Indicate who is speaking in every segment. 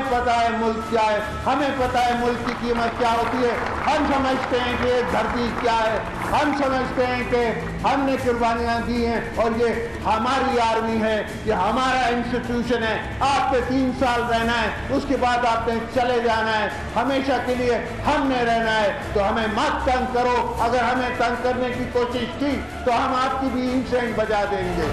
Speaker 1: हमें पता है मुल्क क्या है, हमें पता है मुल्क की कीमत क्या होती है। हम समझते हैं कि ये धरती क्या है, हम समझते हैं कि हमने कुर्बानियाँ दी हैं और ये हमारी आर्मी है, ये हमारा इंस्टीट्यूशन है। आप पे 3 साल रहना है, उसके बाद आपने चले जाना है, हमेशा के लिए हमने रहना है। तो हमें मत तंग करो। अगर हमें तंग करने की कोशिश की तो हम आपकी भी इंसेंट बजा देंगे।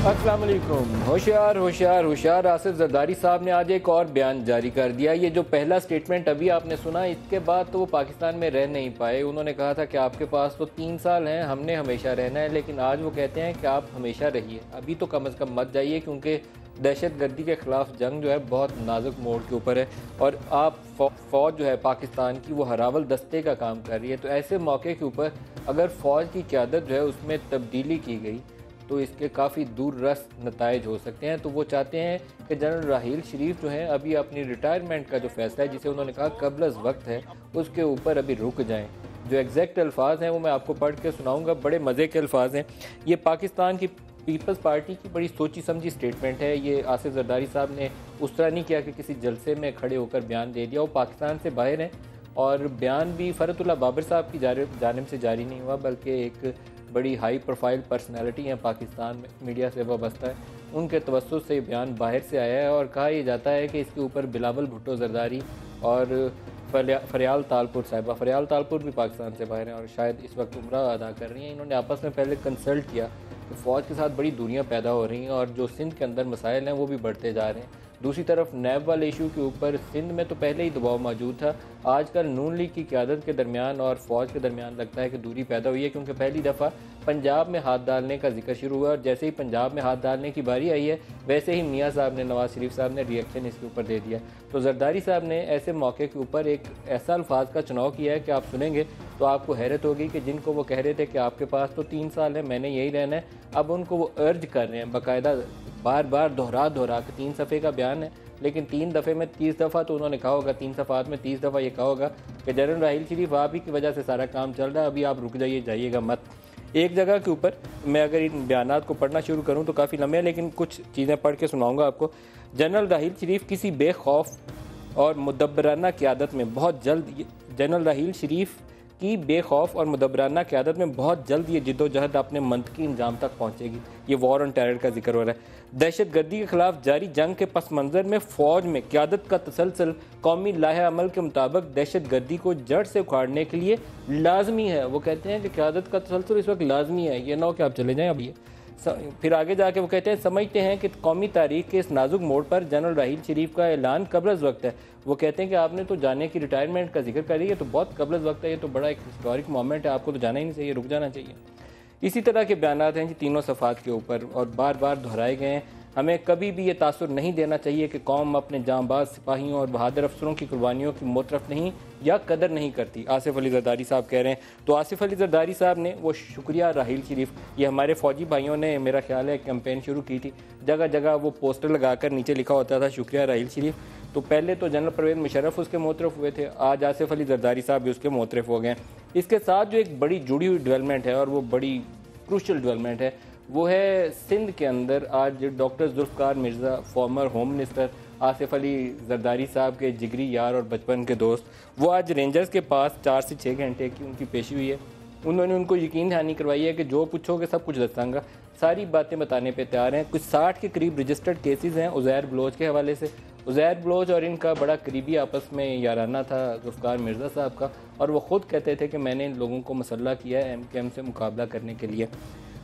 Speaker 2: अस्सलाम वालेकुम। होशियार होशियार होशियार आसिफ जरदारी साहब ने आज एक और बयान जारी कर दिया। ये जो पहला स्टेटमेंट अभी आपने सुना, इसके बाद तो वो पाकिस्तान में रह नहीं पाए। उन्होंने कहा था कि आपके पास तो 3 साल हैं, हमने हमेशा रहना है, लेकिन आज वो कहते हैं कि आप हमेशा रहिए, अभी तो कम अज़ कम मत जाइए, क्योंकि दहशतगर्दी के ख़िलाफ़ जंग जो है बहुत नाजुक मोड़ के ऊपर है और आप फ़ौज जो है पाकिस्तान की वो हरावल दस्ते का काम कर रही है। तो ऐसे मौके के ऊपर अगर फ़ौज की क़यादत जो है उसमें तब्दीली की गई तो इसके काफ़ी दूर रस नताइज हो सकते हैं। तो वो चाहते हैं कि जनरल राहील शरीफ जो हैं अभी अपनी रिटायरमेंट का जो फ़ैसला है, जिसे उन्होंने कहा कबल वक्त है, उसके ऊपर अभी रुक जाएं। जो एग्जैक्ट अल्फाज हैं वो मैं आपको पढ़ के सुनाऊंगा, बड़े मज़े के अल्फाज हैं। ये पाकिस्तान की पीपल्स पार्टी की बड़ी सोची समझी स्टेटमेंट है। ये आसिफ जरदारी साहब ने उस तरह नहीं किया कि किसी जलसे में खड़े होकर बयान दे दिया। वो पाकिस्तान से बाहर हैं और बयान भी फ़रतुल्लाह बाबर साहब की जानिब से जारी नहीं हुआ, बल्कि एक बड़ी हाई प्रोफाइल पर्सनालिटी हैं पाकिस्तान में, मीडिया से वाबस्ता है, उनके तवज्जुह से बयान बाहर से आया है और कहा यह जाता है कि इसके ऊपर बिलावल भुट्टो जरदारी और फरियाल तालपुर साहिबा, फरियाल तालपुर भी पाकिस्तान से बाहर हैं और शायद इस वक्त उम्रा अदा कर रही हैं, इन्होंने आपस में पहले कंसल्ट किया कि फ़ौज के साथ बड़ी दूरियाँ पैदा हो रही हैं और जो सिंध के अंदर मसाइल हैं वो भी बढ़ते जा रहे हैं। दूसरी तरफ नैब वाले इशू के ऊपर सिंध में तो पहले ही दबाव मौजूद था। आजकल नून लीग की क़यादत के दरमियान और फ़ौज के दरमियान लगता है कि दूरी पैदा हुई है, क्योंकि पहली दफ़ा पंजाब में हाथ डालने का जिक्र शुरू हुआ और जैसे ही पंजाब में हाथ डालने की बारी आई है वैसे ही मियाँ साहब ने, नवाज़ शरीफ साहब ने रिएक्शन इसके ऊपर दे दिया। तो जरदारी साहब ने ऐसे मौके के ऊपर एक ऐसा अल्फाज का चुनाव किया है कि आप सुनेंगे तो आपको हैरत होगी कि जिनको वो कह रहे थे कि आपके पास तो 3 साल है, मैंने यही रहना है, अब उनको वो अर्ज कर रहे हैं, बाकायदा बार बार दोहरा के 3 सफ़े का बयान है, लेकिन 3 दफ़े में 30 दफ़ा तो उन्होंने कहा होगा, 3 सफ़ात में 30 दफ़ा ये कहा होगा कि जनरल राहील शरीफ आप ही की वजह से सारा काम चल रहा है, अभी आप रुक जाइए, जाइएगा मत। एक जगह के ऊपर मैं अगर इन बयानात को पढ़ना शुरू करूं तो काफ़ी लंबे हैं, लेकिन कुछ चीज़ें पढ़ के सुनाऊंगा आपको। जनरल राहील शरीफ किसी बेखौफ और मुदब्बराना क़यादत में बहुत जल्द, जनरल राहील शरीफ की बेखौफ और मुदब्बराना क़यादत में बहुत जल्द ये जिद्दोजहद अपने मंतकी अंजाम तक पहुँचेगी। ये वॉर ऑन टेरर का जिक्र हो रहा है। दहशतगर्दी के खिलाफ जारी जंग के पस मंज़र में फ़ौज में क़यादत का तसलसल कौमी लाहे अमल के मुताबिक दहशतगर्दी को जड़ से उखाड़ने के लिए लाजमी है। वो कहते हैं कि क़यादत का तसलसल इस वक्त लाजमी है, ये ना हो कि आप चले जाएँ अभी। फिर आगे जाके वो कहते हैं समझते हैं कि कौमी तारीख के इस नाजुक मोड़ पर जनरल राहील शरीफ का ऐलान कबल वक्त है। वो कहते हैं कि आपने तो जाने की रिटायरमेंट का जिक्र करी है, तो बहुत कबल वक्त है, ये तो बड़ा एक हिस्टोरिक मोमेंट है, आपको तो जाना ही नहीं चाहिए, रुक जाना चाहिए। इसी तरह के बयानात हैं जी तीनों सफ़ात के ऊपर और बार बार दोहराए गए हैं। हमें कभी भी ये तासुर नहीं देना चाहिए कि कौम अपने जांबाज सिपाहियों और बहादुर अफसरों की कुर्बानियों की मोतरफ नहीं या कदर नहीं करती, आसिफ अली जरदारी साहब कह रहे हैं। तो आसिफ अली जरदारी साहब ने वो शुक्रिया राहील शरीफ, ये हमारे फ़ौजी भाइयों ने मेरा ख्याल है कैंपेन शुरू की थी, जगह जगह वो पोस्टर लगाकर नीचे लिखा होता था शुक्रिया राहील शरीफ। तो पहले तो जनरल परवेज़ मुशर्रफ उसके मोतरफ हुए थे, आज आसिफ अली जरदारी साहब भी उसके मोतरफ हो गए। इसके साथ जो एक बड़ी जुड़ी हुई डेवलपमेंट है और वो बड़ी क्रूशल डेवलपमेंट है वो है सिंध के अंदर आज doctor Zulfiqar Mirza, former home minister Asif Ali Zardari sahab के जिगरी यार और बचपन के दोस्त, वो आज रेंजर्स के पास 4 से 6 घंटे की उनकी पेशी हुई है। उन्होंने उनको यकीन दहानी करवाई है कि जो पूछोगे सब कुछ दसाऊंगा, सारी बातें बताने पे तैयार हैं। कुछ 60 के करीब रजिस्टर्ड केसेस हैं उज़ैर बलोच के हवाले से। उज़ैर बलोच और इनका बड़ा करीबी आपस में याराना था जुल्फ़िकार मिर्ज़ा साहब का, और वो ख़ुद कहते थे कि मैंने इन लोगों को मसल्ला किया है MKM से मुकाबला करने के लिए।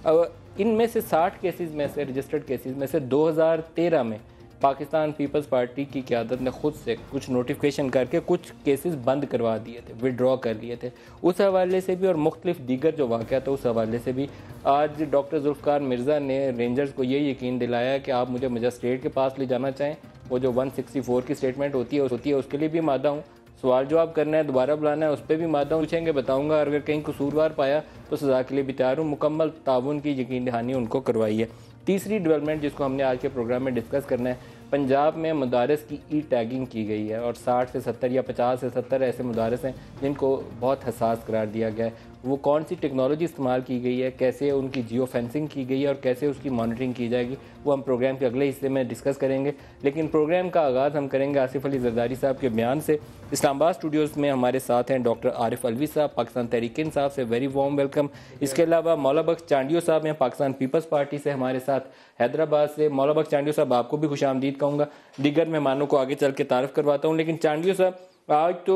Speaker 2: अब इनमें से 60 केसेस में से, रजिस्टर्ड केसेस में से 2013 में पाकिस्तान पीपल्स पार्टी की क़यादत ने ख़ुद से कुछ नोटिफिकेशन करके कुछ केसेस बंद करवा दिए थे, विड्रॉ कर लिए थे। उस हवाले से भी और मुख्तलिफ दीगर जो वाक़या था उस हवाले से भी आज डॉक्टर जुल्फ़िकार मिर्ज़ा ने रेंजर्स को ये यकीन दिलाया कि आप मुझे मजिस्ट्रेट के पास ले जाना चाहें, वो जो 164 की स्टेटमेंट होती है उसके लिए भी मादा हूँ, सवाल जवाब करना है, दोबारा बुलाना है, उस पर भी मादा पूछेंगे, बताऊंगा, अगर कहीं कसूरवार पाया तो सज़ा के लिए भी तैयार हूँ। मुकम्मल ताउन की यकीन दहानी उनको करवाई है। तीसरी डेवलपमेंट जिसको हमने आज के प्रोग्राम में डिस्कस करना है, पंजाब में मदारस की टैगिंग की गई है और 60 से 70 या 50 से 70 ऐसे मदारस हैं जिनको बहुत हसास करार दिया गया है। वो कौन सी टेक्नोलॉजी इस्तेमाल की गई है, कैसे उनकी जियो फेंसिंग की गई है और कैसे उसकी मॉनिटरिंग की जाएगी, वो हम प्रोग्राम के अगले हिस्से में डिस्कस करेंगे। लेकिन प्रोग्राम का आगाज़ हम करेंगे आसिफ अली जरदारी साहब के बयान से। इस्लामाबाद स्टूडियोज़ में हमारे साथ हैं डॉक्टर आरिफ अलवी साहब, पाकिस्तान तहरीक साहब से वेरी वार्म वेलकम। इसके अलावा मौला बख्श चांडियो साहब हैं, पाकिस्तान पीपल्स पार्टी से हमारे साथ हैदराबाद से। मौला बख्श चांडियो साहब, आपको भी खुश आमदीद कहूँगा। दीगर मेहमानों को आगे चल के तारफ़ करवाता हूँ। लेकिन चांडियो साहब, आज तो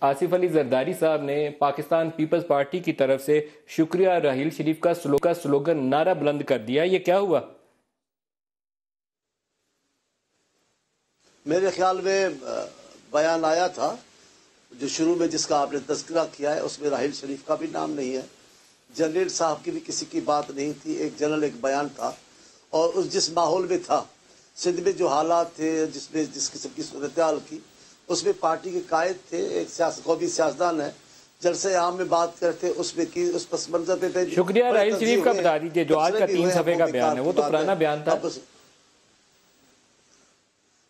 Speaker 2: आसिफ अली जरदारी साहब ने पाकिस्तान पीपल्स पार्टी की तरफ से शुक्रिया राहील शरीफ का स्लोगन नारा बुलंद कर दिया, ये क्या हुआ?
Speaker 3: मेरे ख्याल में बयान आया था जो शुरू में जिसका आपने तज़किरा किया है, उसमें राहील शरीफ का भी नाम नहीं है, जनरल साहब की भी किसी की बात नहीं थी। एक जनरल एक बयान था और उस जिस माहौल में था, सिंध में जो हालात थे, जिसमें जिस किस्म की सूरत हाल की, उसमें पार्टी के कायद थे, एक कौमी सियासतदान है, जलसे आम में बात करते उसमें की उस पस मंजर पे थे।
Speaker 2: शुक्रिया राहील शरीफ का बता दीजिए, जो आज का 3 सफ़े का बयान है वो तो पुराना बयान था।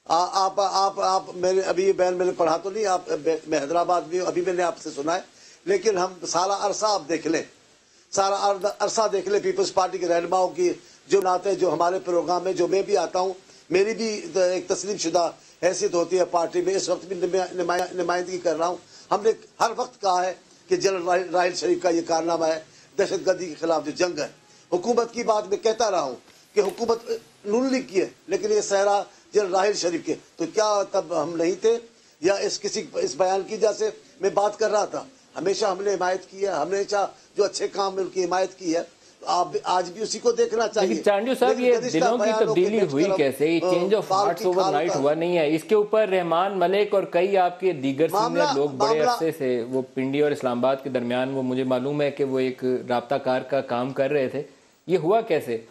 Speaker 3: आप मेरे अभी ये बयान मैंने पढ़ा तो नहीं, आप मैं हैदराबाद में अभी मैंने आपसे सुना है, लेकिन हम सारा अरसा आप देख लें, सारा अरसा देख लें पीपल्स पार्टी के रहनुमाओं की जो नाते जो हमारे प्रोग्राम में, जो मैं भी आता हूँ, मेरी भी एक तस्लीम शुदा हैसियत होती है पार्टी में, इस वक्त भी नुमाइंदगी कर रहा हूँ। हमने हर वक्त कहा है कि जनरल राहील शरीफ का ये कारनामा है, दहशतगर्दी के खिलाफ जो जंग है। हुकूमत की बात मैं कहता रहा हूँ कि हुकूमत नून लीग की है, लेकिन ये सहरा जनरल राहील शरीफ के, तो क्या तब हम नहीं थे? या इस बयान की जैसे मैं बात कर रहा था, हमेशा हमने हिमायत की है, हमेशा जो अच्छे काम में उनकी हिमायत की है, आप आज भी उसी को देखना चाहिए।
Speaker 2: लेकिन चांडियो साहब, ये दिलों की तब्दीली हुई कैसे? ये चेंज ऑफ हार्ट्स ओवरनाइट हुआ नहीं है। इसके ऊपर रहमान मलिक और कई आपके दीगर सीनियर लोग बड़े अरसे से वो पिंडी और इस्लामाबाद के दरमियान, वो मुझे मालूम है कि वो एक राब्ताकार का काम कर रहे थे, ये हुआ कैसे?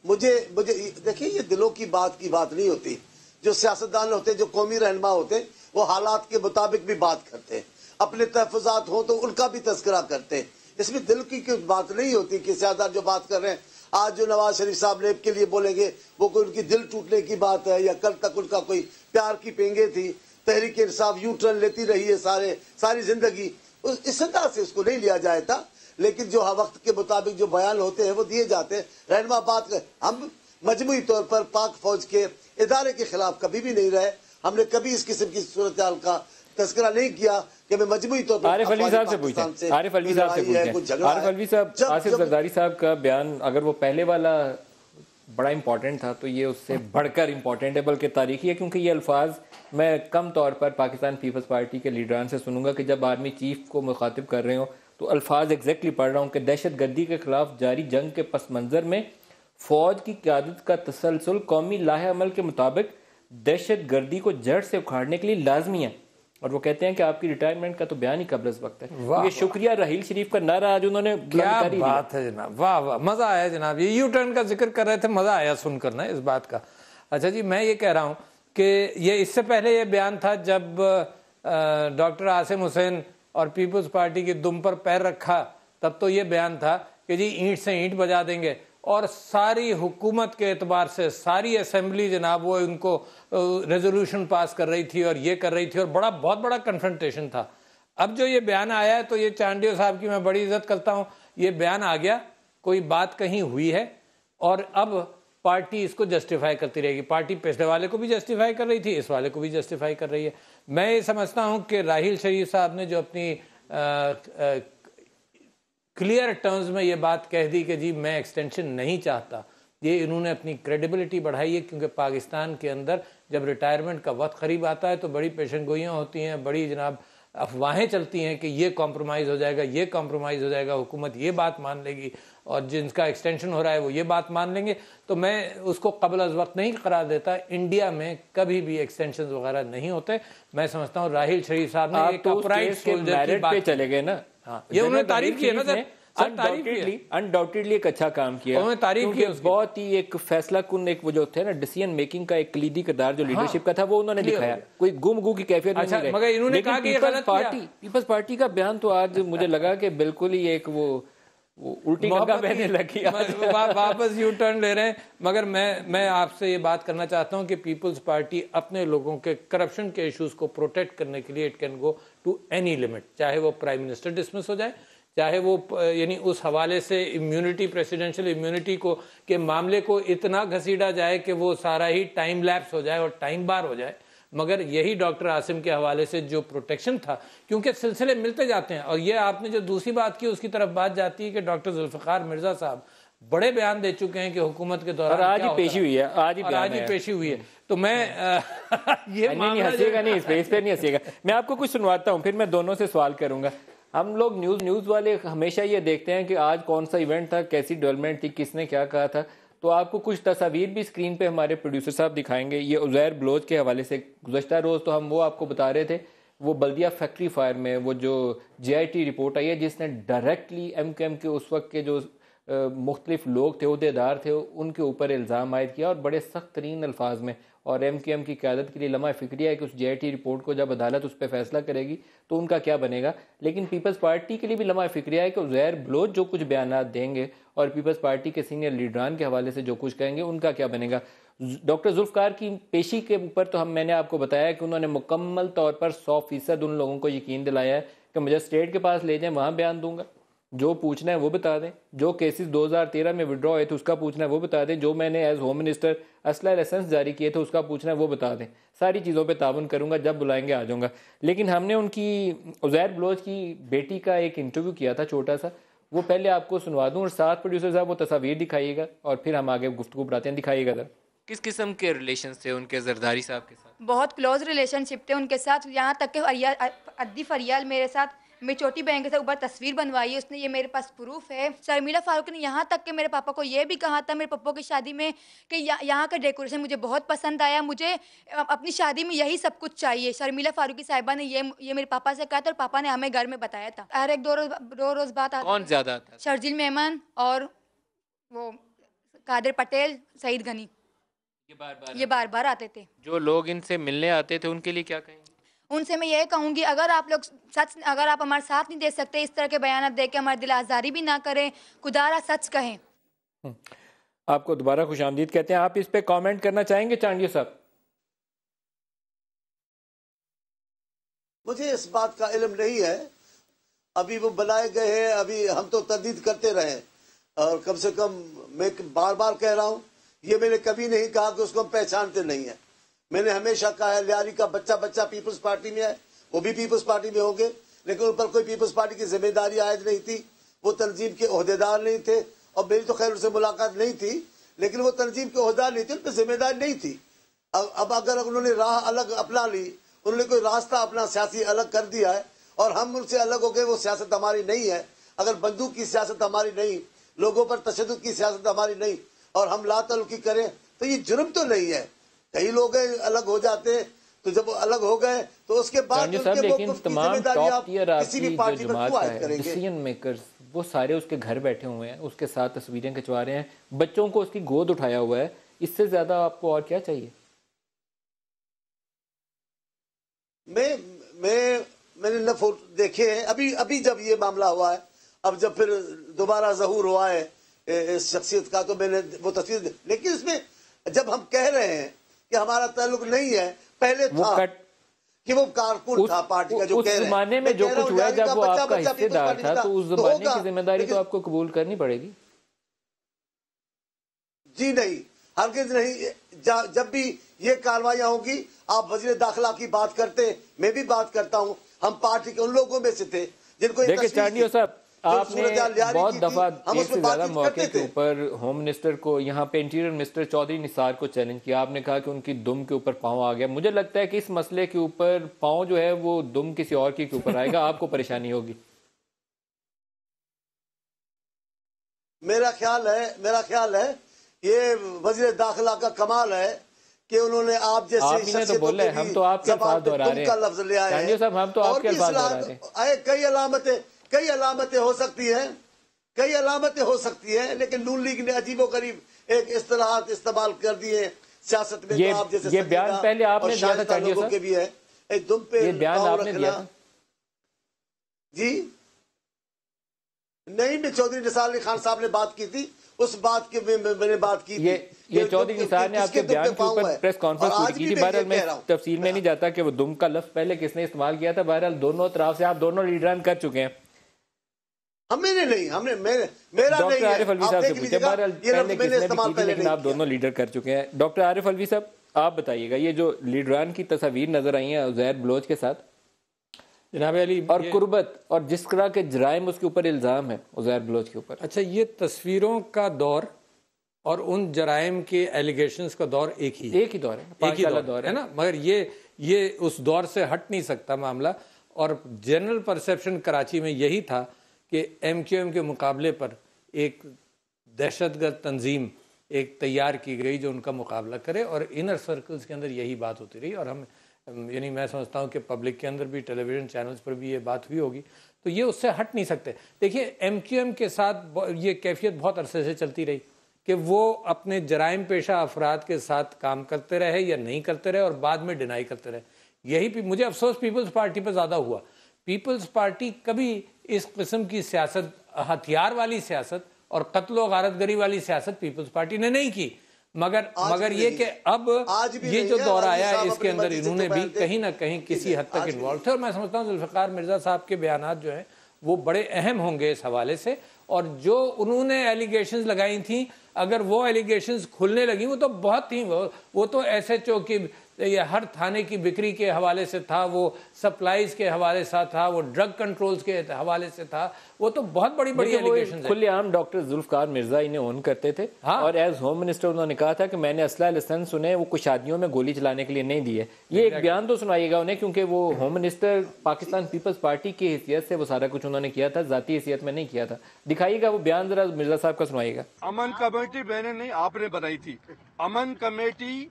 Speaker 3: मुझे देखिए, ये दिलों की बात नहीं होती। जो सियासतदान होते, जो कौमी रहनुमा होते, वो हालात के मुताबिक भी बात करते हैं, अपने तहफुजात हो तो उनका भी तस्करा करते हैं। इसमें दिल की कोई बात नहीं होती कि सियासतदान जो बात कर रहे हैं, आज जो नवाज शरीफ साहब लेब के लिए बोलेंगे वो कोई उनकी दिल टूटने की बात है, या कल तक उनका कोई प्यार की पेंगे थी, तहरीक इंसाफ यू टर्न लेती रही है सारी जिंदगी, इस अंदाज से उसको नहीं लिया जाए था। लेकिन जो वक्त के मुताबिक जो बयान होते हैं वो दिए जाते हैं। रहनुमा बात कर, हम मजमूई तौर पर पाक फौज के इदारे के खिलाफ कभी भी नहीं रहे। हमने कभी इस किस्म की सूरत हाल का तस्करा नहीं किया कि मैं मजमूई तौर पर।
Speaker 2: आरिफ अलवी साहब से पूछते हैं, आरिफ अलवी साहब, आसिफ जरदारी साहब का बयान, अगर वो पहले वाला बड़ा इंपॉर्टेंट था तो ये उससे बढ़कर इंपॉर्टेंट है, बल्कि तारीखी है, क्योंकि ये अल्फाज मैं कम तौर पर पाकिस्तान पीपल्स पार्टी के लीडरान से सुनूंगा कि जब आर्मी चीफ को मुखातिब कर रहे हो तो अल्फाज एग्जैक्टली पढ़ रहा हूँ कि दहशत गर्दी के खिलाफ जारी जंग के पस मंज़र में फ़ौज की क़यादत का तसलसल कौमी लाहे अमल के मुताबिक दहशत गर्दी को जड़ से उखाड़ने के लिए लाजमी है। और वो कहते हैं कि आपकी रिटायरमेंट का तो बयान ही कब्ल वक्त है। ये शुक्रिया राहील शरीफ का नारा आज उन्होंने,
Speaker 4: क्या बात है जनाब, वाह वाह, मज़ा आया जनाब। ये यू टर्न का जिक्र कर रहे थे, मज़ा आया सुनकर ना इस बात का। अच्छा जी, मैं ये कह रहा हूँ कि ये इससे पहले ये बयान था जब डॉक्टर आसिम हुसैन और पीपल्स पार्टी की दुम पर पैर रखा, तब तो ये बयान था कि जी ईंट से ईंट बजा देंगे, और सारी हुकूमत के एतबार से सारी असेंबली जनाब वो उनको रेजोल्यूशन पास कर रही थी और ये कर रही थी, और बहुत बड़ा कन्फ्रंटेशन था। अब जो ये बयान आया है, तो ये चांडियो साहब की मैं बड़ी इज्जत करता हूँ, ये बयान आ गया, कोई बात कहीं हुई है और अब पार्टी इसको जस्टिफाई करती रहेगी। पार्टी पिछले वाले को भी जस्टिफाई कर रही थी, इस वाले को भी जस्टिफाई कर रही है। मैं ये समझता हूँ कि राहील शरीफ साहब ने जो अपनी क्लियर टर्म्स में ये बात कह दी कि जी मैं एक्सटेंशन नहीं चाहता, ये इन्होंने अपनी क्रेडिबिलिटी बढ़ाई है, क्योंकि पाकिस्तान के अंदर जब रिटायरमेंट का वक्त करीब आता है तो बड़ी पेशन गोइयाँ होती हैं, बड़ी जनाब अफवाहें चलती हैं कि ये कॉम्प्रोमाइज़ हो जाएगा, ये कॉम्प्रोमाइज़ हो जाएगा, हुकूमत ये बात मान लेगी और जिनका एक्सटेंशन हो रहा है वो ये बात मान लेंगे। तो मैं उसको कबल अज़ वक्त नहीं करार देता। इंडिया में कभी भी एक्सटेंशन वगैरह नहीं होते। मैं समझता हूँ राहील शरीफ साहब ने एक अपराइट सोल्जर की बात
Speaker 2: चले गए ना, हाँ,
Speaker 4: ये उन्होंने तारीफ की है ना सर,
Speaker 2: अनडाउटेडली एक अच्छा काम किया,
Speaker 4: उन्होंने तारीफ की,
Speaker 2: बहुत ही एक फैसला कुन, एक वो जो थे ना डिसीजन मेकिंग का एक कलीदी किरदार जो लीडरशिप का था वो उन्होंने दिखाया, कोई गुम की कैफियत नहीं रही।
Speaker 4: मगर इन्होंने कहा कि
Speaker 2: पीपल्स पार्टी का बयान तो आज मुझे लगा कि बिल्कुल ही एक वो उल्टी गंगा बहने लगी।
Speaker 4: वापस यू टर्न ले रहे हैं। मगर मैं आपसे ये बात करना चाहता हूँ कि पीपल्स पार्टी अपने लोगों के करप्शन के इश्यूज को प्रोटेक्ट करने के लिए it can go to any limit, चाहे वो प्राइम मिनिस्टर डिसमिस हो जाए, चाहे वो यानी उस हवाले से इम्यूनिटी, प्रेसिडेंशियल इम्यूनिटी को के मामले को इतना घसीटा जाए कि वो सारा ही टाइम लैप्स हो जाए और टाइम बार हो जाए। मगर यही डॉक्टर आसिम के हवाले से जो प्रोटेक्शन था, क्योंकि सिलसिले मिलते जाते हैं। और ये आपने जो दूसरी बात की उसकी तरफ बात जाती है कि डॉक्टर जुल्फिकार मिर्जा साहब बड़े बयान दे चुके हैं कि हुकूमत के दौरान
Speaker 2: आज ही पेशी हुई है, आज ही
Speaker 4: पेशी हुई है। तो मैं ये
Speaker 2: नहीं हंसीएगा, नहीं इस पे नहीं हंसीएगा। मैं आपको कुछ सुनवाता हूँ, फिर मैं दोनों से सवाल करूंगा। हम लोग न्यूज़ वाले हमेशा ये देखते हैं कि आज कौन सा इवेंट था, कैसी डेवलपमेंट थी, किसने क्या कहा था। तो आपको कुछ तस्वीर भी स्क्रीन पे हमारे प्रोड्यूसर साहब दिखाएंगे। ये उज़ैर बलोच के हवाले से गुज़श्ता रोज़ तो हम वो आपको बता रहे थे, वो बल्दिया फैक्ट्री फायर में वो जो JIT रिपोर्ट आई है जिसने डायरेक्टली MKM के उस वक्त के जो मुख्तलिफ लोग थे, उहदेदार थे, उनके ऊपर इल्ज़ाम आयद किया और बड़े सख्त तरीन अल्फाज में। और MKM की क़यादत के लिए लम्हा फ़िक्रिया है कि उस JIT रिपोर्ट को जब अदालत उस पर फैसला करेगी तो उनका क्या बनेगा। लेकिन पीपल्स पार्टी के लिए भी लम्हा फ़िक्रिया है कि उज़ैर बलोच जो कुछ बयान देंगे और पीपल्स पार्टी के सीनियर लीडरान के हवाले से जो कुछ कहेंगे उनका क्या बनेगा। डॉक्टर जुल्फ़िकार की पेशी के ऊपर तो मैंने आपको बताया कि उन्होंने मुकम्मल तौर पर 100% उन लोगों को यकीन दिलाया है कि मुझे स्टेट के पास ले जाएं, वहाँ बयान दूंगा, जो पूछना है वो बता दें, जो केसेस 2013 में विड्रॉ हुए थे उसका पूछना है वो बता दें, जो मैंने एज होम मिनिस्टर असला लाइसेंस जारी किए थे उसका पूछना है वो बता दें। सारी चीज़ों पे ताउन करूंगा, जब बुलाएंगे आ जाऊंगा। लेकिन हमने उनकी उज़ैर बलोच की बेटी का एक इंटरव्यू किया था छोटा सा, वो पहले आपको सुनवा दूँ और साथ प्रोड्यूसर साहब वो तस्वीर दिखाइएगा और फिर हम आगे गुफ्तगू बढ़ाते हैं। दिखाइएगा सर।
Speaker 5: किस किस्म के रिलेशन थे उनके जरदारी साहब के साथ?
Speaker 6: बहुत क्लोज रिलेशनशिप थे उनके साथ, यहाँ तक कि अद्दी फरियाल मेरे साथ, मेरी छोटी बहन के साथ ऊपर तस्वीर बनवाई है उसने, ये मेरे पास प्रूफ है। शर्मिला फारूक ने यहाँ तक कि मेरे पापा को ये भी कहा था मेरे पप्पो की शादी में कि यहाँ का डेकोरेशन मुझे बहुत पसंद आया, मुझे अपनी शादी में यही सब कुछ चाहिए। शर्मिला फारूकी साहिबा ने ये मेरे पापा से कहा था और पापा ने हमें घर में बताया था। हर एक दो रोज़ बात आती।
Speaker 5: कौन ज़्यादा था?
Speaker 6: शर्जिल मेमन और वो कादिर पटेल, सईद गनी, ये बार बार आते थे।
Speaker 5: जो लोग इनसे मिलने आते थे उनके लिए क्या कहेंगे?
Speaker 6: उनसे मैं ये कहूँगी अगर आप लोग अगर आप हमारे साथ नहीं दे सकते, इस तरह के बयान दे के हमारी दिल आज़ारी भी ना करें, खुदारा सच कहें।
Speaker 2: आपको दोबारा खुशामदीद कहते हैं। आप इस पे कमेंट करना चाहेंगे चांडिया साहब?
Speaker 3: मुझे इस बात का इल्म नहीं है, अभी वो बनाए गए हैं, अभी हम तो तरदीद करते रहे और कम से कम मैं बार बार कह रहा हूँ, ये मैंने कभी नहीं कहा कि उसको हम पहचानते नहीं है। मैंने हमेशा कहा है लियारी का बच्चा पीपल्स पार्टी में है, वो भी पीपल्स पार्टी में होंगे, लेकिन उन पर कोई पीपल्स पार्टी की जिम्मेदारी आयद नहीं थी, वो तंजीम के ओहदेदार नहीं थे। और मेरी तो खैर उनसे मुलाकात नहीं थी, लेकिन वो तंजीम के ओहदेदार नहीं थे, उन पर जिम्मेदारी नहीं थी। अब अगर उन्होंने राह अलग अपना ली, उन्होंने कोई रास्ता अपना सियासी अलग कर दिया है और हम उनसे अलग हो गए, वो सियासत हमारी नहीं है। अगर बंदूक की सियासत हमारी नहीं, लोगों पर तशद्दुद की सियासत हमारी नहीं और हम लातल्लुकी करें तो ये जुर्म तो नहीं है। कई लोग अलग हो जाते हैं, तो जब अलग हो गए तो उसके बाद
Speaker 2: लेकिन तमाम टॉप टियर आपकी जो जमात है, डिसीजन मेकर्स, वो सारे उसके घर बैठे हुए हैं, उसके साथ तस्वीरें खिंचवा रहे हैं, बच्चों को उसकी गोद उठाया हुआ है। इससे ज्यादा आपको और क्या चाहिए?
Speaker 3: मैंने न फोटो देखे हैं अभी जब ये मामला हुआ है, अब जब फिर दोबारा ज़हूर हुआ है इस शख्सियत का, तो मैंने वो तस्वीर। लेकिन इसमें जब हम कह रहे हैं कि हमारा ताल्लुक नहीं है, पहले था कि वो कारकुन था पार्टी का, जो
Speaker 2: उस जमाने में जो कुछ हुआ जब वो आपका हिस्सेदार था, तो उस जमाने की जिम्मेदारी तो आपको कबूल करनी पड़ेगी।
Speaker 3: जी नहीं, हरगिज नहीं। जब भी ये कार्रवाइयां होंगी, आप वजीर दाखिला की बात करते, मैं भी बात करता हूँ, हम पार्टी के उन लोगों में से थे जिनको
Speaker 2: देखिए चांडिया साहब, आपने बहुत दफा एक से ज्यादा मौके के ऊपर होम मिनिस्टर को, यहाँ पे इंटीरियर मिनिस्टर चौधरी निसार को चैलेंज किया। आपने कहा कि उनकी दुम के ऊपर पांव आ गया। मुझे लगता है कि इस मसले के ऊपर पांव जो है वो दुम किसी और के ऊपर आएगा, आपको परेशानी होगी।
Speaker 3: मेरा ख्याल है ये वजीर दाखिला का कमाल है कि उन्होंने आप जैसे
Speaker 2: तो बोले, हम तो आपके अल्फाज दोहरा रहे हैं
Speaker 3: लफ्ज ले आए हैं
Speaker 2: साहब, हम तो आपके अल्फाज दोहरा रहे हैं।
Speaker 3: कई अलामतें हो सकती हैं, लेकिन नून लीग ने अजीबोगरीब एक इस्तिलाहात इस्तेमाल कर दिए सियासत में।
Speaker 2: ये, आप जैसे ये बयान पहले आपने दिया था चांडिया साहब,
Speaker 3: के भी है एक दुम पे
Speaker 2: ये बयान आपने दिया था
Speaker 3: जी। नहीं, मैं चौधरी निसार अली खान साहब ने बात की थी, उस बात की मैंने बात की थी।
Speaker 2: ये चौधरी निसार ने आपके बयान के ऊपर प्रेस कॉन्फ्रेंस पूरी की थी। बहरहाल मैं तफसील में नहीं जाता कि वो दुम का लफ्ज पहले किसने इस्तेमाल किया था। बहरहाल दोनों तरफ से आप दोनों लीडरान कर चुके हैं।
Speaker 3: हमने नहीं, मेरा
Speaker 2: डॉक्टर आरिफ अलवी साहब से पूछे, बहरहाल पहले किसने भी की थी, लेकिन आप दोनों लीडर कर चुके हैं। डॉक्टर आरिफ अलवी साहब, आप बताइएगा, ये जो लीडरान की तस्वीर नजर आई है उज़ैर बलोच के साथ
Speaker 4: जनाब अली
Speaker 2: और कुर्बत और जिस तरह के जराइम उसके ऊपर इल्ज़ाम है उज़ैर बलोच के ऊपर,
Speaker 4: अच्छा, ये तस्वीरों का दौर और उन जराइम के एलिगेशंस का दौर एक ही दौर है ना, मगर ये उस दौर से हट नहीं सकता मामला। और जनरल परसेप्शन कराची में यही था कि MQM के मुकाबले पर एक दहशतगर्द तंजीम एक तैयार की गई जो उनका मुकाबला करे, और इनर सर्कल्स के अंदर यही बात होती रही। और हम यानी मैं समझता हूँ कि पब्लिक के अंदर भी, टेलीविज़न चैनल्स पर भी ये बात हुई होगी, तो ये उससे हट नहीं सकते। देखिए, MQM के साथ ये कैफियत बहुत अरसे से चलती रही कि वो अपने जराइम पेशा अफराद के साथ काम करते रहे या नहीं करते रहे और बाद में डिनाई करते रहे। यही मुझे अफसोस पीपल्स पार्टी पर ज़्यादा हुआ। पीपल्स पार्टी कभी इस किस्म की सियासत, हथियार वाली सियासत और कत्ल गारतगरी वाली सियासत पीपल्स पार्टी ने नहीं की, मगर ये कि अब ये जो दौर आया है इसके अंदर इन्होंने भी कहीं ना कहीं किसी हद तक इन्वॉल्व थे। और मैं समझता हूँ जुल्फ़िकार मिर्ज़ा साहब के बयानात जो हैं वो बड़े अहम होंगे इस हवाले से। और जो उन्होंने एलिगेशंस लगाई थी, अगर वो एलिगेशंस खुलने लगी, वो तो बहुत थी, वो तो SHO की ये हर थाने की बिक्री के हवाले से था, वो सप्लाईज के हवाले से था, वो ड्रग कंट्रोल्स के हवाले से था, वो तो बहुत बड़ी बड़ी एलिगेशंस
Speaker 2: खुलेआम डॉक्टर जुल्फ़िकार मिर्जा इन्हें ओन करते थे। हाँ? और एज होम मिनिस्टर उन्होंने कहा था कि मैंने असला लाइसेंस सुने वो कुछ शादियों में गोली चलाने के लिए नहीं दिए। ये एक बयान तो सुनाइएगा उन्हें, क्योंकि वो home minister Pakistan peoples party की हैसियत से वो सारा कुछ उन्होंने किया था, जाती हैसियत में नहीं किया था। दिखाइएगा वो बयान जरा मिर्जा साहब का सुनाइएगा।
Speaker 7: अमन कमेटी मैंने नहीं, आपने बनाई थी। अमन कमेटी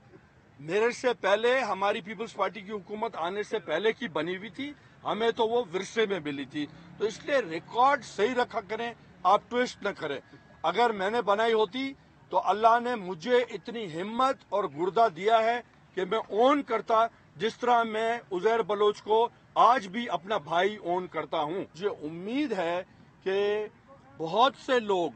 Speaker 7: मेरे से पहले, हमारी पीपल्स पार्टी की हुकूमत आने से पहले की बनी हुई थी, हमें तो वो विरसे में मिली थी। तो इसलिए रिकॉर्ड सही रखा करें, आप ट्विस्ट न करें। अगर मैंने बनाई होती तो अल्लाह ने मुझे इतनी हिम्मत और गुर्दा दिया है कि मैं ओन करता, जिस तरह मैं उज़ैर बलोच को आज भी अपना भाई ओन करता हूँ। मुझे उम्मीद है कि बहुत से लोग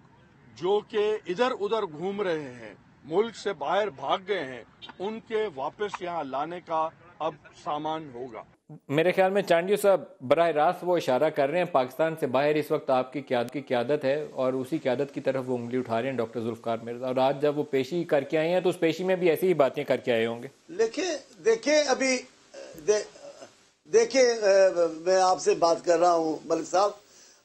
Speaker 7: जो कि इधर उधर घूम रहे हैं, मुल्क से बाहर भाग गए हैं, उनके वापस यहाँ लाने का अब सामान होगा।
Speaker 2: मेरे ख्याल में चांडियो साहब बराह रास्त वो इशारा कर रहे हैं, पाकिस्तान से बाहर इस वक्त आपकी क़यादत है और उसी क़यादत की तरफ वो उंगली उठा रहे हैं डॉक्टर जुल्फ़िकार मिर्ज़ा। और आज जब वो पेशी करके आए हैं तो उस पेशी में भी ऐसी ही बातें करके आए होंगे।
Speaker 3: देखिए मैं आपसे बात कर रहा हूँ मलिक साहब,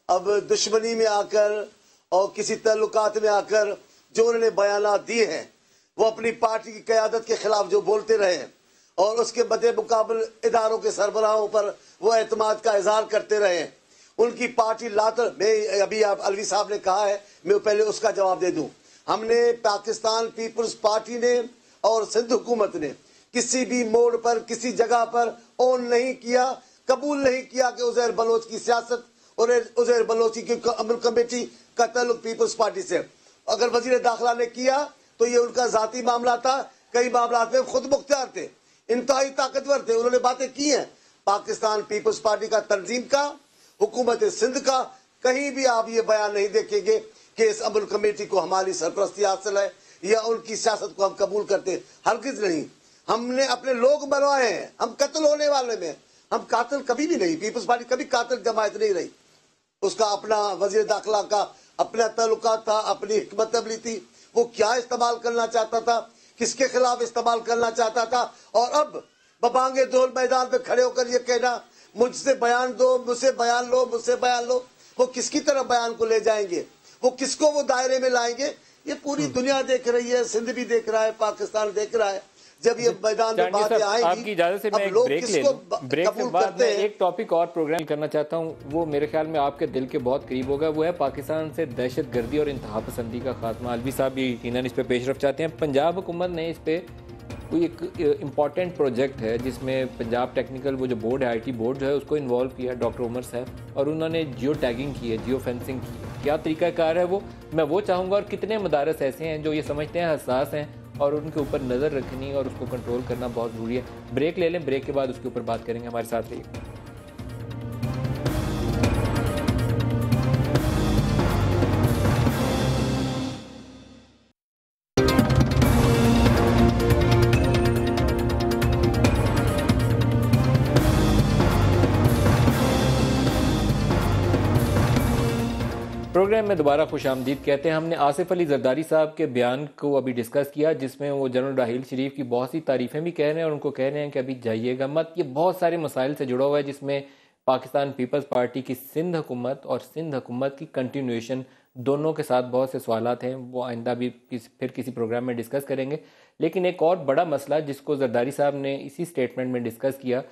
Speaker 3: अब दुश्मनी में आकर और किसी ताल्लुकात में आकर जो उन्होंने बयानात दिए हैं, वो अपनी पार्टी की क़यादत के खिलाफ जो बोलते रहे हैं और उसके बदे मुकाबल इदारों के सरबराहों पर वो एतमाद का इजहार करते रहे हैं, उनकी पार्टी लातर, मैं अभी आप अलवी साहब ने कहा है, मैं पहले उसका जवाब दे दूं। हमने पाकिस्तान पीपल्स पार्टी ने और सिंध हुकूमत ने किसी भी मोड़ पर, किसी जगह पर ओन नहीं किया, कबूल नहीं किया कि उज़ैर बलोच की सियासत और उज़ैर बलोची की अमल कमेटी का ताल्लुक पीपल्स पार्टी से। अगर वजीर दाखिला ने किया तो ये उनका जाती मामला था, कई मामला में खुद मुख्तियार थे, इंतहाई ताकतवर थे, उन्होंने बातें की हैं। पाकिस्तान पीपल्स पार्टी का, तंजीम का, हुकूमत सिंध का, कहीं भी आप ये बयान नहीं देखेंगे कि इस अमल कमेटी को हमारी सरपरस्ती हासिल है या उनकी सियासत को हम कबूल करते, हरगिज नहीं। हमने अपने लोग मरवाए हैं, हम कत्ल होने वाले में, हम कातिल कभी भी नहीं, पीपल्स पार्टी कभी कातिल जमायत नहीं रही। उसका अपना वजीर दाखिला का अपना ताल्लुकात था, अपनी हिकमत अमली थी, वो क्या इस्तेमाल करना चाहता था, किसके खिलाफ इस्तेमाल करना चाहता था। और अब बबांगे ढोल मैदान पे खड़े होकर ये कहना मुझसे बयान दो, मुझसे बयान लो, मुझसे बयान लो, वो किसकी तरफ बयान को ले जाएंगे, वो किसको वो दायरे में लाएंगे, ये पूरी दुनिया देख रही है, सिंध भी देख रहा है, पाकिस्तान देख रहा है। जब ये मैदान में बातें आएंगी,
Speaker 2: आपकी इजाजत से मैं एक ब्रेक ले लूं। ब्रेक के बाद मैं एक टॉपिक और प्रोग्राम करना चाहता हूं, वो मेरे ख्याल में आपके दिल के बहुत करीब होगा, वो है पाकिस्तान से दहशतगर्दी और इंतहा पसंदी का खात्मा। अलवी साहब भी यकीनन इस पे पेशरफ चाहते हैं। पंजाब हुकूमत ने इस पे कोई एक इम्पॉर्टेंट प्रोजेक्ट है जिसमें पंजाब टेक्निकल वो जो बोर्ड है, IT बोर्ड जो है, उसको इन्वॉल्व किया डॉक्टर उमर साहब, और उन्होंने जियो टैगिंग की है, जियो फेंसिंग की है। क्या तरीकाकार है वो, मैं वो चाहूँगा। और कितने मदारस ऐसे हैं जो ये समझते हैं हसास हैं और उनके ऊपर नज़र रखनी और उसको कंट्रोल करना बहुत ज़रूरी है। ब्रेक ले लें, ब्रेक के बाद उसके ऊपर बात करेंगे। हमारे साथ रहिए। प्रोग्राम में दोबारा खुशामदीद कहते हैं। हमने आसिफ अली जरदारी साहब के बयान को अभी डिस्कस किया, जिसमें वो जनरल राहील शरीफ की बहुत सी तारीफ़ें भी कह रहे हैं और उनको कह रहे हैं कि अभी जाइएगा मत। ये बहुत सारे मसाइल से जुड़ा हुआ है, जिसमें पाकिस्तान पीपल्स पार्टी की सिंध हुकूमत और सिंध हुकूमत की कंटिन्यूएशन दोनों के साथ बहुत से सवालात हैं, वो आइंदा भी फिर किसी प्रोग्राम में डिस्कस करेंगे। लेकिन एक और बड़ा मसला जिसको जरदारी साहब ने इसी स्टेटमेंट में डिस्कस किया,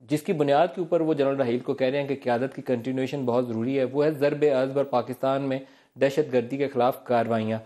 Speaker 2: जिसकी बुनियाद के ऊपर वो जनरल राहील को कह रहे हैं कि क़यादत की कंटिन्यूएशन बहुत ज़रूरी है, वो है ज़रब-ए-अज़ब पाकिस्तान में दहशत गर्दी के ख़िलाफ़ कार्रवाइयाँ।